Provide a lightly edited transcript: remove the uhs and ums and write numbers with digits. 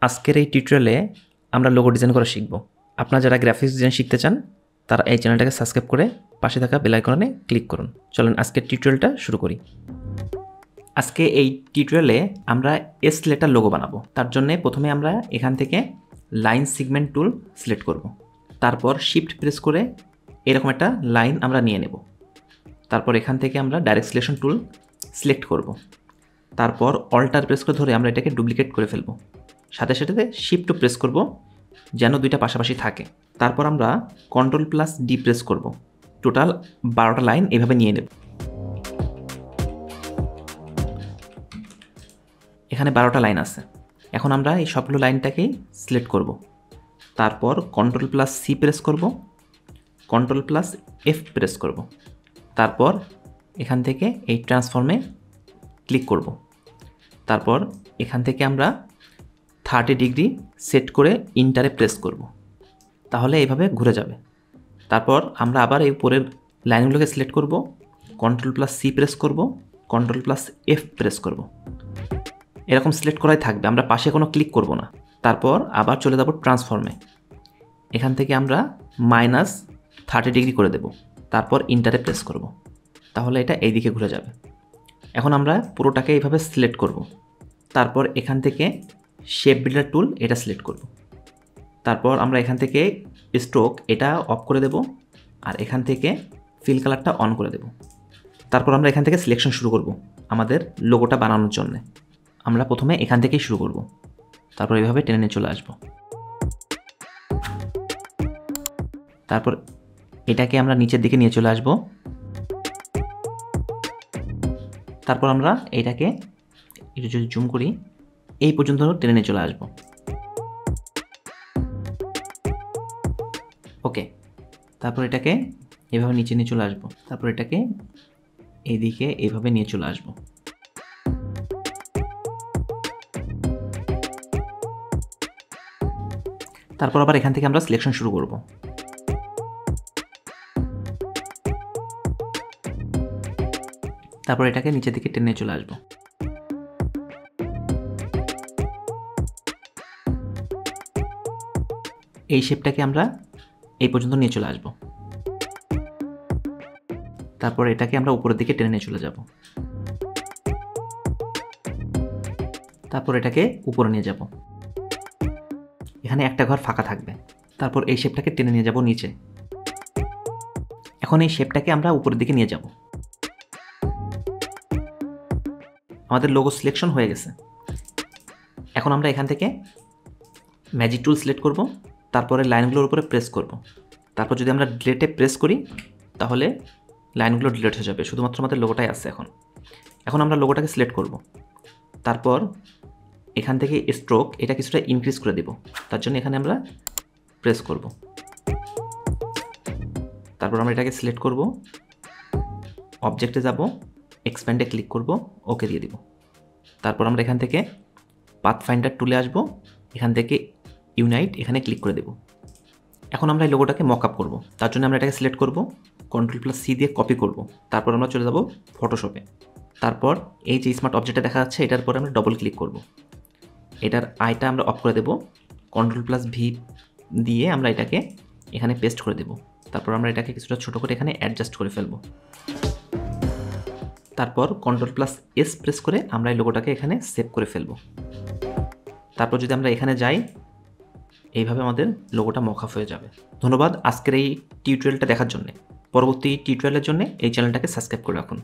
আজকের এই টিউটোরিয়ালে আমরা লোগো ডিজাইন করা শিখব। আপনারা যারা গ্রাফিক্স ডিজাইন শিখতে চান তারা এই চ্যানেলটাকে সাবস্ক্রাইব করে পাশে থাকা বেল আইকনে ক্লিক করুন। চলুন আজকের টিউটোরিয়ালটা শুরু করি। আজকে এই টিউটোরিয়ালে আমরা এস লেটার লোগো বানাবো। তার জন্য প্রথমে আমরা এখান থেকে লাইন সেগমেন্ট টুল সিলেক্ট করব। তারপর শিফট প্রেস করে এরকম একটা লাইন আমরা নিয়ে নেব। তারপর এখান থেকে আমরা ডাইরেক্ট সিলেকশন টুল সিলেক্ট করব। তারপর অল্টার প্রেস করে ধরে আমরা এটাকে ডুপ্লিকেট করে ফেলব। সাথে সাথে শিফট টু প্রেস করব যেন দুইটা পাশাপাশি থাকে। তারপর আমরা Ctrl+D প্রেস করব। টোটাল 12টা লাইন এভাবে নিয়ে নেব। এখানে 12টা লাইন আছে। এখন আমরা এই সবগুলো লাইনটাকেই সিলেক্ট করব। তারপর Ctrl+C প্রেস করব, Ctrl+F প্রেস করব। তারপর এখান থেকে এই ট্রান্সফর্মে ক্লিক করব। তারপর এখান থেকে আমরা 30 ডিগ্রি সেট করে ইন্টারে প্রেস করব। তাহলে এইভাবে ঘুরে যাবে। তারপর আমরা আবার এই উপরের লাইনগুলোকে সিলেক্ট করব, Ctrl+C প্রেস করব, Ctrl+F প্রেস করব। এরকম সিলেক্ট করাই থাকবে, আমরা পাশে কোনো ক্লিক করব না। তারপর আবার চলে যাব ট্রান্সফর্মে। এখান থেকে আমরা -30 ডিগ্রি করে দেব। তারপর ইন্টারে প্রেস করব। তাহলে এটা এই দিকে ঘুরে যাবে। এখন আমরা পুরোটাকে এইভাবে সিলেক্ট করব। তারপর এখান থেকে শেপ বিল্ডার টুল এটা সিলেক্ট করব। তারপর আমরা এখান থেকে স্ট্রোক এটা অফ করে দেব, আর এখান থেকে ফিল কালারটা অন করে দেব। তারপর আমরা এখান থেকে সিলেকশন শুরু করব আমাদের লোগোটা বানানোর জন্য। আমরা প্রথমে এখান থেকেই শুরু করব। তারপর এইভাবে টেনে নিয়ে চলে আসব। তারপর এটাকে আমরা নিচের দিকে নিয়ে চলে আসব। তারপর আমরা এটাকে একটু যদি জুম করি এই পর্যন্ত টেনে নিয়ে চলে আসব। ওকে, তারপর এটাকে এভাবে নিচে নিয়ে চলে আসব। তারপর এটাকে এইদিকে এইভাবে নিয়ে চলে আসব। তারপর আবার এখান থেকে আমরা সিলেকশন শুরু করব। তারপর এটাকে নিচের দিকে টেনে চলে আসব। এই শেপটাকে আমরা এই পর্যন্ত নিয়ে চলে আসব। তারপর এটাকে আমরা উপরের দিকে টেনে নিয়ে চলে যাব। তারপর এটাকে উপরে নিয়ে যাব। এখানে একটা ঘর ফাঁকা থাকবে। তারপর এই শেপটাকে টেনে নিয়ে যাব নিচে। এখন এই শেপটাকে আমরা উপরের দিকে নিয়ে যাব। আমাদের লোগো সিলেকশন হয়ে গেছে। এখন আমরা এখান থেকে ম্যাজিক টুল সিলেক্ট করব। তারপরে লাইনগুলোর উপরে প্রেস করব। তারপর যদি আমরা ডিলেটে প্রেস করি তাহলে লাইনগুলো ডিলেট হয়ে যাবে, শুধুমাত্র আমাদের লোগোটাই আছে। এখন আমরা লোগোটাকে সিলেক্ট করব। তারপর এখান থেকে স্ট্রোক এটা কিছুটা ইনক্রিজ করে দেব। তার জন্য এখানে আমরা প্রেস করব। তারপর আমরা এটাকে সিলেক্ট করব, অবজেক্টে যাব, এক্সপ্যান্ডে ক্লিক করব, ওকে দিয়ে দিব। তারপর আমরা এখান থেকে পাথফাইন্ডার টুলে আসব। এখান থেকে ইউনাইট এখানে ক্লিক করে দেব। এখন আমরা এই লোগোটাকে মক আপ করবো। তার জন্য আমরা এটাকে সিলেক্ট করব, Ctrl+C দিয়ে কপি করব। তারপর আমরা চলে যাব ফটোশপে। তারপর এই যে স্মার্ট অবজেক্টটা দেখা যাচ্ছে এটার পরে আমরা ডবল ক্লিক করব। এটার আইটা আমরা অফ করে দেব। Ctrl+V দিয়ে আমরা এটাকে এখানে পেস্ট করে দেব। তারপর আমরা এটাকে কিছুটা ছোট করে এখানে অ্যাডজাস্ট করে ফেলব। তারপর Ctrl+S প্রেস করে আমরা এই লোগোটাকে এখানে সেভ করে ফেলব। তারপর যদি আমরা এখানে যাই এইভাবে আমাদের লোগোটা মক আপ হয়ে যাবে। ধন্যবাদ আজকের এই টিউটোরিয়ালটা দেখার জন্য। পরবর্তী টিউটোরিয়ালের জন্য এই চ্যানেলটাকে সাবস্ক্রাইব করে রাখুন।